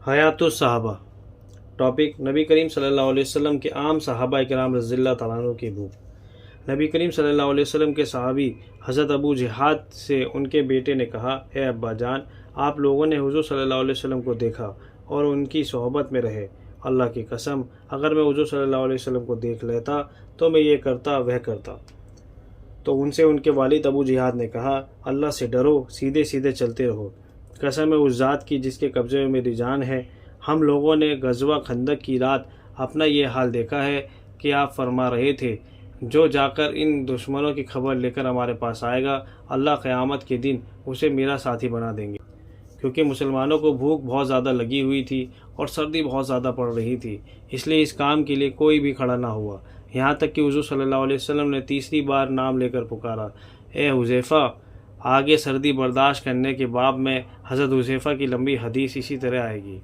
حیات الصحابہ۔ ٹاپک: نبی کریم صلی اللہ علیہ وسلم کے عام صحابہ کرام رضی اللہ تعالیٰ عنہ کی بھوک۔ نبی کریم صلی اللہ علیہ وسلم کے صحابی حضرت ابو جہاد سے ان کے بیٹے نے کہا: اے ابا جان، آپ لوگوں نے حضور صلی اللہ علیہ وسلم کو دیکھا اور ان کی صحبت میں رہے۔ اللہ کی قسم، اگر میں حضور صلی اللہ علیہ وسلم کو دیکھ لیتا تو میں یہ کرتا وہ کرتا۔ تو ان سے ان کے والد ابو جہاد نے کہا: اللہ سے ڈرو، سیدھے سیدھے چلتے رہو۔ قسم ہے اس ذات کی جس کے قبضے میں میری جان ہے، ہم لوگوں نے غزوہ خندق کی رات اپنا یہ حال دیکھا ہے کہ آپ فرما رہے تھے: جو جا کر ان دشمنوں کی خبر لے کر ہمارے پاس آئے گا، اللہ قیامت کے دن اسے میرا ساتھی بنا دیں گے۔ کیونکہ مسلمانوں کو بھوک بہت زیادہ لگی ہوئی تھی اور سردی بہت زیادہ پڑ رہی تھی، اس لیے اس کام کے لیے کوئی بھی کھڑا نہ ہوا، یہاں تک کہ حضور صلی اللہ علیہ وسلم نے تیسری بار نام لے کر پکارا: اے حذیفہ۔ آگے سردی برداشت کرنے کے باب میں حضرت حذیفہ کی لمبی حدیث اسی طرح آئے گی۔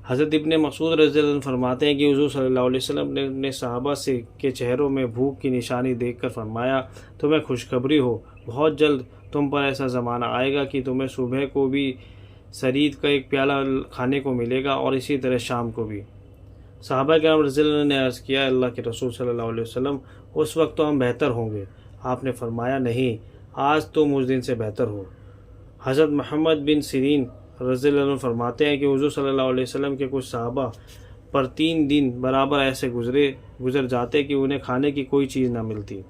حضرت ابن مسعود رضی اللہ عنہ فرماتے ہیں کہ حضور صلی اللہ علیہ وسلم نے اپنے صحابہ کے چہروں میں بھوک کی نشانی دیکھ کر فرمایا: تمہیں خوشخبری ہو، بہت جلد تم پر ایسا زمانہ آئے گا کہ تمہیں صبح کو بھی سرید کا ایک پیالہ کھانے کو ملے گا اور اسی طرح شام کو بھی۔ صحابہ کرام رضی اللہ عنہ نے عرض کیا: اللہ کے رسول صلی اللہ علیہ وسلم، اس وقت تو ہم بہتر ہوں گے۔ آپ نے فرمایا: نہیں، آج تم اس دن سے بہتر ہو۔ حضرت محمد بن سیرین رضی اللہ عنہ فرماتے ہیں کہ حضور صلی اللہ علیہ وسلم کے کچھ صحابہ پر 3 دن برابر ایسے گزر جاتے کہ انہیں کھانے کی کوئی چیز نہ ملتی،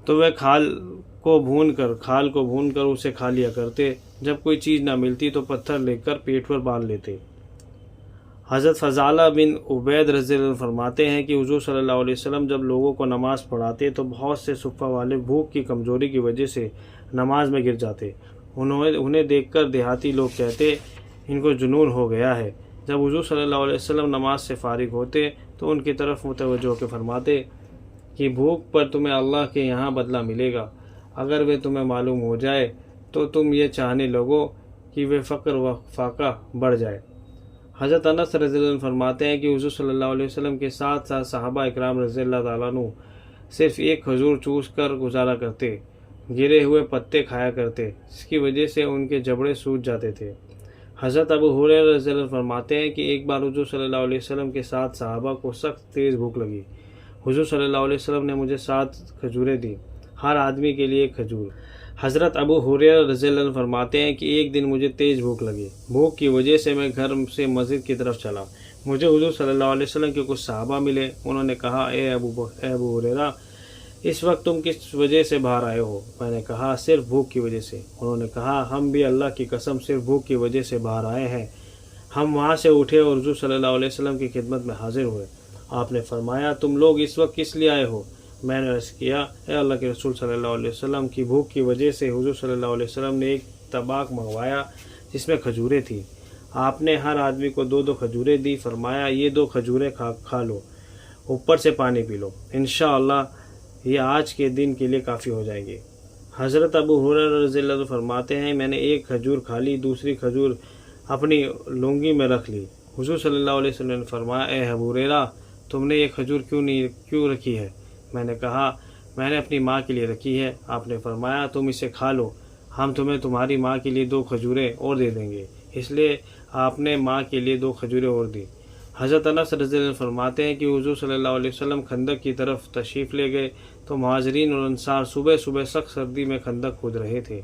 تو وہ کھال کو بھون کر اسے کھا لیا کرتے۔ جب کوئی چیز نہ ملتی تو پتھر لے کر پیٹ پر باندھ لیتے۔ حضرت فضالہ بن عبید رضی اللہ عنہ فرماتے ہیں کہ حضور صلی اللہ علیہ وسلم جب لوگوں کو نماز پڑھاتے تو بہت سے صفہ والے بھوک کی کمزوری کی وجہ سے نماز میں گر جاتے۔ انہیں دیکھ کر دیہاتی لوگ کہتے: ان کو جنون ہو گیا ہے۔ جب حضور صلی اللہ علیہ وسلم نماز سے فارغ ہوتے تو ان کی طرف متوجہ ہو کے فرماتے کہ بھوک پر تمہیں اللہ کے یہاں بدلہ ملے گا۔ اگر وہ تمہیں معلوم ہو جائے تو تم یہ چاہنے لگو کہ وہ فقر و فاقہ بڑھ جائے۔ حضرت انس رضی اللہ عنہ فرماتے ہیں کہ حضور صلی اللہ علیہ وسلم کے ساتھ ساتھ صحابہ اکرام رضی اللہ تعالیٰ عنہ صرف ایک کھجور چوس کر گزارا کرتے، گرے ہوئے پتے کھایا کرتے، جس کی وجہ سے ان کے جبڑے سوج جاتے تھے۔ حضرت ابو ہریرہ رضی اللہ عنہ فرماتے ہیں کہ ایک بار حضور صلی اللہ علیہ وسلم کے ساتھ صحابہ کو سخت تیز بھوک لگی۔ حضور صلی اللہ علیہ وسلم نے مجھے 7 کھجوریں دیں، ہر آدمی کے لیے 1 کھجور۔ حضرت ابو ہریرہ رضی اللہ عنہ فرماتے ہیں کہ ایک دن مجھے تیز بھوک لگی، بھوک کی وجہ سے میں گھر سے مسجد کی طرف چلا۔ مجھے حضور صلی اللہ علیہ وسلم کے کچھ صحابہ ملے، انہوں نے کہا: اے ابو ہریرہ، اس وقت تم کس وجہ سے باہر آئے ہو؟ میں نے کہا: صرف بھوک کی وجہ سے۔ انہوں نے کہا: ہم بھی اللہ کی قسم صرف بھوک کی وجہ سے باہر آئے ہیں۔ ہم وہاں سے اٹھے اور حضور صلی اللہ علیہ وسلم کی خدمت میں حاضر ہوئے۔ آپ نے فرمایا: تم لوگ اس وقت کس لیے آئے ہو؟ میں نے عرض کیا: اے اللہ کے رسول صلی اللہ علیہ وسلم، کی بھوک کی وجہ سے حضور صلی اللہ علیہ وسلم نے ایک طباق منگوایا جس میں کھجوریں تھیں۔ آپ نے ہر آدمی کو 2 کھجوریں دی، فرمایا: یہ 2 کھجوریں کھا لو، اوپر سے پانی پی لو، انشاءاللہ یہ آج کے دن کے لیے کافی ہو جائیں گے۔ حضرت ابو ہریرہ رضی اللہ عنہ فرماتے ہیں میں نے 1 کھجور کھا لی، دوسری کھجور اپنی لنگی میں رکھ لی۔ حضور صلی اللہ علیہ وسلم نے فرمایا: اے ابو ہریرہ، تم نے یہ کھجور کیوں رکھی ہے؟ میں نے کہا: میں نے اپنی ماں کے لیے رکھی ہے۔ آپ نے فرمایا: تم اسے کھا لو، ہم تمہیں تمہاری ماں کے لیے 2 کھجوریں اور دے دیں گے۔ اس لیے آپ نے ماں کے لیے 2 کھجوریں اور دی۔ حضرت انس رضی اللہ عنہ فرماتے ہیں کہ حضور صلی اللہ علیہ وسلم خندق کی طرف تشریف لے گئے تو مہاجرین اور انصار صبح سخت سردی میں خندق کھود رہے تھے۔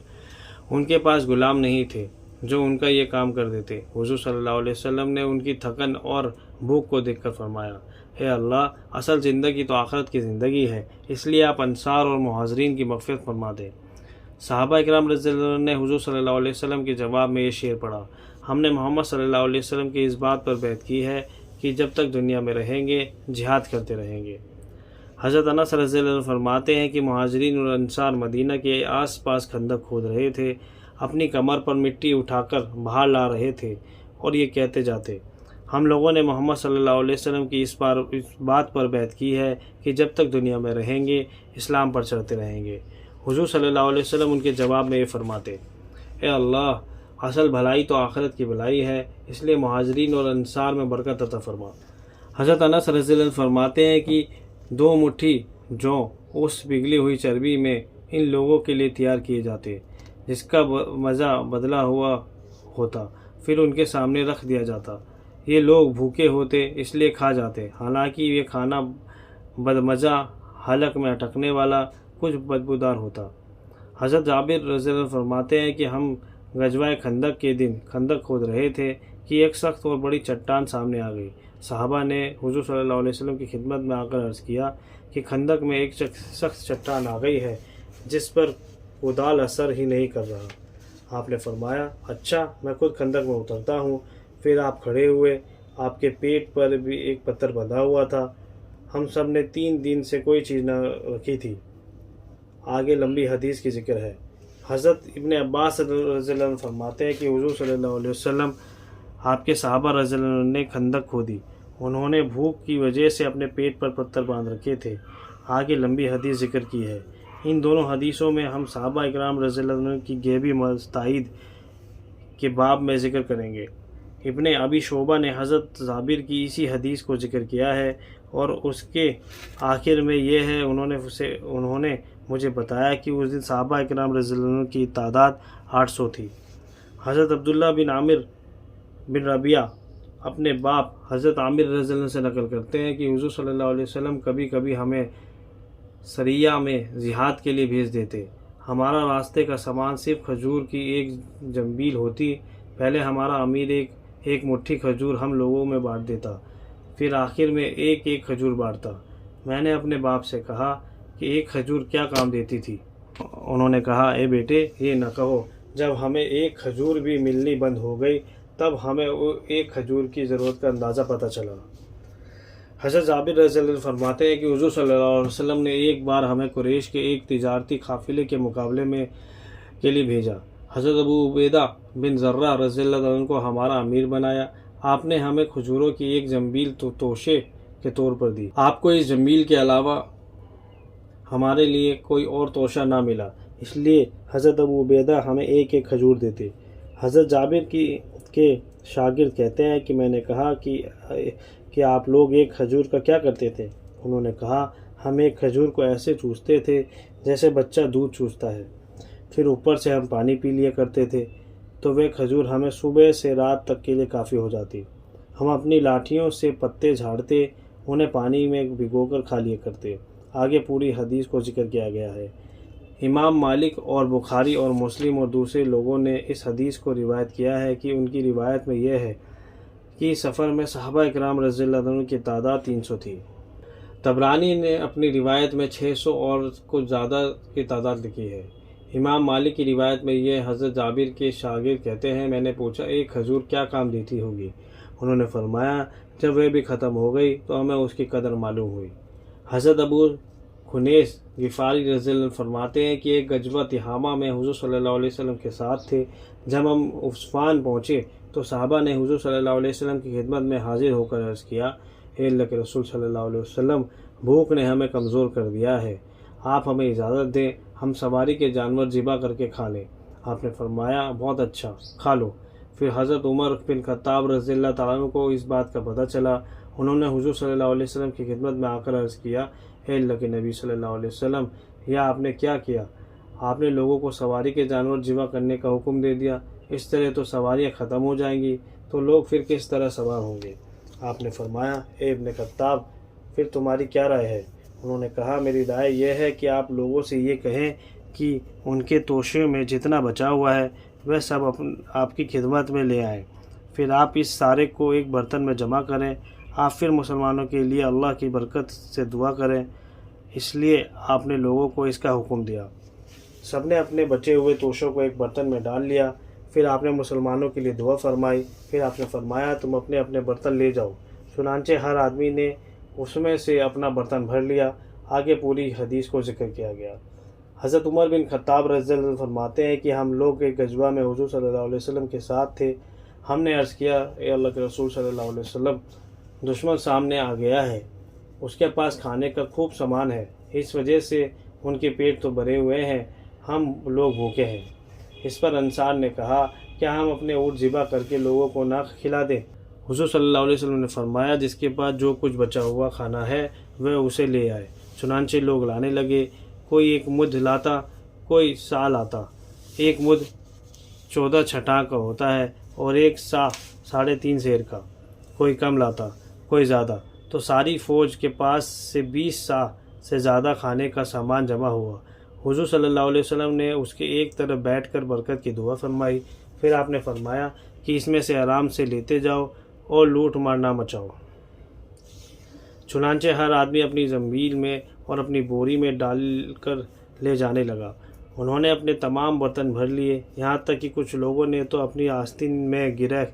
ان کے پاس غلام نہیں تھے جو ان کا یہ کام کر دیتے۔ حضور صلی اللہ علیہ وسلم نے ان کی تھکن اور بھوک کو دیکھ کر فرمایا: اے اللہ، اصل زندگی تو آخرت کی زندگی ہے، اس لیے آپ انصار اور مہاجرین کی مغفرت فرما دیں۔ صحابہ اکرام رضی اللہ عنہ نے حضور صلی اللہ علیہ وسلم کے جواب میں یہ شعر پڑھا: ہم نے محمد صلی اللہ علیہ وسلم کی اس بات پر بیعت کی ہے کہ جب تک دنیا میں رہیں گے جہاد کرتے رہیں گے۔ حضرت انس رضی اللہ عنہ فرماتے ہیں کہ مہاجرین اور انصار مدینہ کے آس پاس خندق کھود رہے تھے، اپنی کمر پر مٹی اٹھا کر باہر لا رہے تھے اور یہ کہتے جاتے: ہم لوگوں نے محمد صلی اللہ علیہ وسلم کی اس بات پر بیعت کی ہے کہ جب تک دنیا میں رہیں گے اسلام پر چڑھتے رہیں گے۔ حضور صلی اللہ علیہ وسلم ان کے جواب میں یہ فرماتے: اے اللہ، اصل بھلائی تو آخرت کی بھلائی ہے، اس لیے مہاجرین اور انصار میں برکت عطا فرما۔ حضرت انس رضی اللہ عنہ فرماتے ہیں کہ 2 مٹھی جو اس پگھلی ہوئی چربی میں ان لوگوں کے لیے تیار کیے جاتے جس کا مزہ بدلا ہوا ہوتا۔ پھر ان کے سامنے رکھ دیا جاتا۔ یہ لوگ بھوکے ہوتے اس لیے کھا جاتے، حالانکہ یہ کھانا بدمزہ، حلق میں اٹکنے والا، کچھ بدبودار ہوتا۔ حضرت جابر رضی اللہ عنہ فرماتے ہیں کہ ہم غزوہ خندق کے دن خندق کھود رہے تھے کہ ایک سخت اور بڑی چٹان سامنے آ گئی۔ صحابہ نے حضور صلی اللہ علیہ وسلم کی خدمت میں آ کر عرض کیا کہ خندق میں ایک سخت چٹان آ گئی ہے جس پر کدال اثر ہی نہیں کر رہا۔ آپ نے فرمایا اچھا، میں خود خندق میں اترتا ہوں۔ پھر آپ کھڑے ہوئے، آپ کے پیٹ پر بھی ایک پتھر بندھا ہوا تھا۔ ہم سب نے 3 دن سے کوئی چیز نہ رکھی تھی۔ آگے لمبی حدیث کی ذکر ہے۔ حضرت ابن عباس رضی اللہ عنہ فرماتے ہیں کہ حضور صلی اللہ علیہ وسلم آپ کے صحابہ رضی اللہ عنہ نے خندق کھودی۔ انہوں نے بھوک کی وجہ سے اپنے پیٹ پر پتھر باندھ رکھے تھے۔ آگے لمبی حدیث ذکر کی ہے۔ ان دونوں حدیثوں میں ہم صحابہ اکرام رضی اللہ عنہ کی غیبی مستعید کے باب میں ذکر کریں گے۔ ابن ابی شعبہ نے حضرت جابر کی اسی حدیث کو ذکر کیا ہے اور اس کے آخر میں یہ ہے، انہوں نے مجھے بتایا کہ اس دن صحابہ اکرام رضی اللہ عنہ کی تعداد 800 تھی۔ حضرت عبداللہ بن عامر بن ربیعہ اپنے باپ حضرت عامر رضی اللہ عنہ سے نقل کرتے ہیں کہ حضور صلی اللہ علیہ وسلم کبھی کبھی ہمیں سریہ میں جہاد کے لیے بھیج دیتے۔ ہمارا راستے کا سامان صرف کھجور کی ایک جنبیل ہوتی۔ پہلے ہمارا امیر ایک مٹھی کھجور ہم لوگوں میں بانٹ دیتا، پھر آخر میں ایک کھجور بانٹتا۔ میں نے اپنے باپ سے کہا کہ ایک کھجور کیا کام دیتی تھی؟ انہوں نے کہا اے بیٹے یہ نہ کہو، جب ہمیں ایک کھجور بھی ملنی بند ہو گئی تب ہمیں ایک کھجور کی ضرورت کا اندازہ پتہ چلا۔ حضرت جابر رضی اللہ عنہ فرماتے ہیں کہ حضور صلی اللہ علیہ وسلم نے ایک بار ہمیں قریش کے ایک تجارتی قافلے کے مقابلے کے لیے بھیجا۔ حضرت ابو عبیدہ بن زرہ رضی اللہ عنہ کو ہمارا امیر بنایا۔ آپ نے ہمیں کھجوروں کی ایک جنبیل توشے کے طور پر دی۔ آپ کو اس جنبیل کے علاوہ ہمارے لیے کوئی اور توشہ نہ ملا، اس لیے حضرت ابو عبیدہ ہمیں ایک کھجور دیتے۔ حضرت جابر کے شاگرد کہتے ہیں کہ میں نے کہا کہ آپ لوگ ایک کھجور کا کیا کرتے تھے؟ انہوں نے کہا ہم ایک کھجور کو ایسے چوستے تھے جیسے بچہ دودھ چوستا ہے، پھر اوپر سے ہم پانی پی لیا کرتے تھے تو وہ کھجور ہمیں صبح سے رات تک کے لیے کافی ہو جاتی۔ ہم اپنی لاٹھیوں سے پتے جھاڑتے، انہیں پانی میں بھگو کر کھا لیا کرتے۔ آگے پوری حدیث کو ذکر کیا گیا ہے۔ امام مالک اور بخاری اور مسلم اور دوسرے لوگوں نے اس حدیث کو روایت کیا ہے کہ ان کی روایت میں یہ ہے کہ سفر میں صحابہ اکرام رضی اللہ عنہ کی تعداد 300 تھی۔ طبرانی نے اپنی روایت میں 600 اور کچھ زیادہ کی تعداد لکھی ہے۔ امام مالک کی روایت میں یہ حضرت جابر کے شاگرد کہتے ہیں میں نے پوچھا ایک کھجور کیا کام دیتی ہوگی؟ انہوں نے فرمایا جب وہ بھی ختم ہو گئی تو ہمیں اس کی قدر معلوم ہوئی۔ حضرت ابو خنیس غفاری رضی اللہ عنہ فرماتے ہیں کہ ایک غزوہ تہامہ میں حضور صلی اللہ علیہ وسلم کے ساتھ تھے۔ جب ہم عثفان پہنچے تو صحابہ نے حضور صلی اللہ علیہ وسلم کی خدمت میں حاضر ہو کر عرض کیا اے اللہ کے رسول صلی اللہ علیہ وسلم، بھوک نے ہمیں کمزور کر دیا ہے، آپ ہمیں اجازت دیں ہم سواری کے جانور ذبح کر کے کھا لیں۔ آپ نے فرمایا بہت اچھا، کھا لو۔ پھر حضرت عمر بن خطاب رضی اللہ تعالیٰ عنہ کو اس بات کا پتہ چلا۔ انہوں نے حضور صلی اللہ علیہ وسلم کی خدمت میں آ کر عرض کیا اے اللہ کے نبی صلی اللہ علیہ وسلم، یا آپ نے کیا کیا؟ آپ نے لوگوں کو سواری کے جانور ذبح کرنے کا حکم دے دیا، اس طرح تو سواریاں ختم ہو جائیں گی تو لوگ پھر کس طرح سوار ہوں گے؟ آپ نے فرمایا اے ابن خطاب، پھر تمہاری کیا رائے ہے؟ انہوں نے کہا میری رائے یہ ہے کہ آپ لوگوں سے یہ کہیں کہ ان کے توشے میں جتنا بچا ہوا ہے وہ سب آپ کی خدمت میں لے آئیں، پھر آپ اس سارے کو ایک برتن میں جمع کریں۔ آپ پھر مسلمانوں کے لیے اللہ کی برکت سے دعا کریں، اس لیے آپ نے لوگوں کو اس کا حکم دیا۔ سب نے اپنے بچے ہوئے توشوں کو ایک برتن میں ڈال لیا، پھر آپ نے مسلمانوں کے لیے دعا فرمائی، پھر آپ نے فرمایا تم اپنے اپنے برتن لے جاؤ۔ چنانچہ ہر آدمی نے اس میں سے اپنا برتن بھر لیا۔ آگے پوری حدیث کو ذکر کیا گیا۔ حضرت عمر بن خطاب رضی اللہ عنہ فرماتے ہیں کہ ہم لوگ ایک غزوہ میں حضور صلی اللہ علیہ وسلم کے ساتھ تھے۔ ہم نے عرض کیا اے اللہ کے رسول صلی اللہ علیہ وسلم، دشمن سامنے آ گیا ہے، اس کے پاس کھانے کا خوب سامان ہے، اس وجہ سے ان کے پیٹ تو بھرے ہوئے ہیں، ہم لوگ بھوکے ہیں۔ اس پر انصار نے کہا کیا ہم اپنے اونٹ ذبح کر کے لوگوں کو نہ کھلا دیں؟ حضور صلی اللہ علیہ وسلم نے فرمایا جس کے پاس جو کچھ بچا ہوا کھانا ہے وہ اسے لے آئے۔ چنانچہ لوگ لانے لگے، کوئی ایک مدھ لاتا، کوئی سال آتا۔ ایک مدھ 14 چھٹاں کا ہوتا ہے، اور ایک سا 3.5 سیر کا، کوئی کم لاتا کوئی زیادہ، تو ساری فوج کے پاس سے 20 سا سے زیادہ کھانے کا سامان جمع ہوا۔ حضور صلی اللہ علیہ وسلم نے اس کے ایک طرف بیٹھ کر برکت کی دعا فرمائی، پھر آپ نے فرمایا کہ اس میں سے آرام سے لیتے جاؤ اور لوٹ مار نہ مچاؤ۔ چنانچہ ہر آدمی اپنی زنبیل میں اور اپنی بوری میں ڈال کر لے جانے لگا۔ انہوں نے اپنے تمام برتن بھر لیے، یہاں تک کہ کچھ لوگوں نے تو اپنی آستین میں گرہ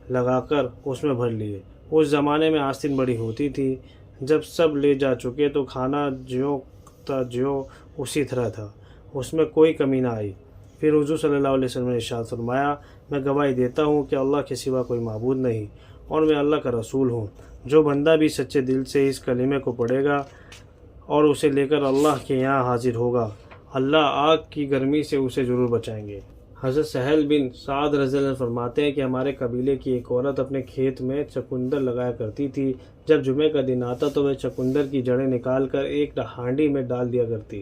لگا کر اس میں بھر لیے۔ اس زمانے میں آستین بڑی ہوتی تھی۔ جب سب لے جا چکے تو کھانا جیوں تا جیوں اسی طرح تھا، اس میں کوئی کمی نہ آئی۔ پھر حضور صلی اللہ علیہ وسلم نے ارشاد فرمایا، میں گواہی دیتا ہوں کہ اللہ کے سوا کوئی معبود نہیں اور میں اللہ کا رسول ہوں۔ جو بندہ بھی سچے دل سے اس کلمے کو پڑھے گا اور اسے لے کر اللہ کے یہاں حاضر ہوگا، اللہ آگ کی گرمی سے اسے ضرور بچائیں گے۔ حضرت سہل بن سعد رضی اللہ عنہ فرماتے ہیں کہ ہمارے قبیلے کی ایک عورت اپنے کھیت میں چقندر لگایا کرتی تھی۔ جب جمعے کا دن آتا تو وہ چقندر کی جڑیں نکال کر ایک ہانڈی میں ڈال دیا کرتی،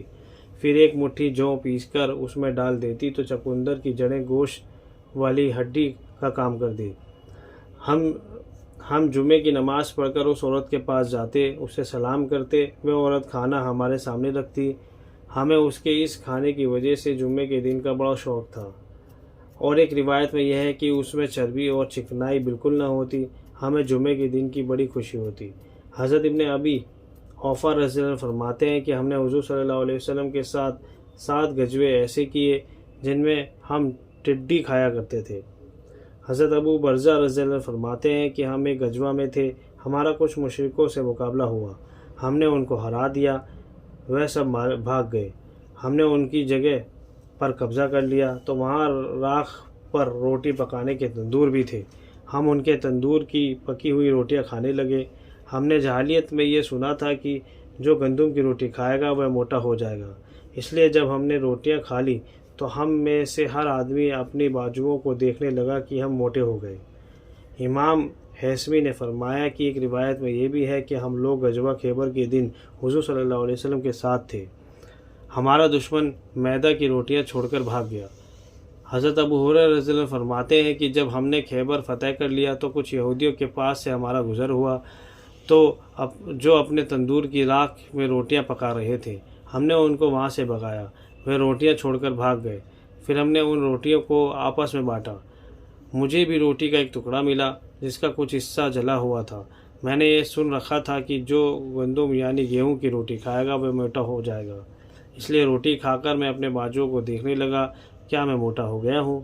پھر ایک مٹھی جوں پیس کر اس میں ڈال دیتی تو چقندر کی جڑیں گوشت والی ہڈی کا کام کر دی۔ ہم جمعے کی نماز پڑھ کر اس عورت کے پاس جاتے، اسے سلام کرتے، وہ عورت کھانا ہمارے سامنے رکھتی۔ ہمیں اس کے اس کھانے کی وجہ سے جمعے کے دن کا بڑا شوق تھا، اور ایک روایت میں یہ ہے کہ اس میں چربی اور چکنائی بالکل نہ ہوتی۔ ہمیں جمعے کے دن کی بڑی خوشی ہوتی۔ حضرت ابن ابی اوفا رضی اللہ عنہ فرماتے ہیں کہ ہم نے حضور صلی اللہ علیہ وسلم کے ساتھ 7 غزوے ایسے کیے جن میں ہم ٹڈی کھایا کرتے تھے۔ حضرت ابو برزہ رضی اللہ عنہ فرماتے ہیں کہ ہم ایک غزوہ میں تھے، ہمارا کچھ مشرکوں سے مقابلہ ہوا، ہم نے ان کو ہرا دیا، وہ سب بھاگ گئے۔ ہم نے ان کی جگہ پر قبضہ کر لیا تو وہاں راکھ پر روٹی پکانے کے تندور بھی تھے، ہم ان کے تندور کی پکی ہوئی روٹیاں کھانے لگے۔ ہم نے جاہلیت میں یہ سنا تھا کہ جو گندم کی روٹی کھائے گا وہ موٹا ہو جائے گا، اس لیے جب ہم نے روٹیاں کھا لی تو ہم میں سے ہر آدمی اپنی بازوؤں کو دیکھنے لگا کہ ہم موٹے ہو گئے۔ امام حیثمی نے فرمایا کہ ایک روایت میں یہ بھی ہے کہ ہم لوگ غزوہ خیبر کے دن حضور صلی اللہ علیہ وسلم کے ساتھ تھے، ہمارا دشمن میدہ کی روٹیاں چھوڑ کر بھاگ گیا۔ حضرت ابو ہریرہ رضی اللہ عنہ فرماتے ہیں کہ جب ہم نے خیبر فتح کر لیا تو کچھ یہودیوں کے پاس سے ہمارا گزر ہوا تو جو اپنے تندور کی راکھ میں روٹیاں پکا رہے تھے، ہم نے ان کو وہاں سے بھگایا، وہ روٹیاں چھوڑ کر بھاگ گئے۔ پھر ہم نے ان روٹیوں کو آپس میں بانٹا، مجھے بھی روٹی کا ایک ٹکڑا ملا جس کا کچھ حصہ جلا ہوا تھا۔ میں نے یہ سن رکھا تھا کہ جو گندم یعنی گیہوں کی روٹی کھائے گا وہ موٹا ہو جائے گا، اس لیے روٹی کھا کر میں اپنے بازوؤں کو دیکھنے لگا، کیا میں موٹا ہو گیا ہوں؟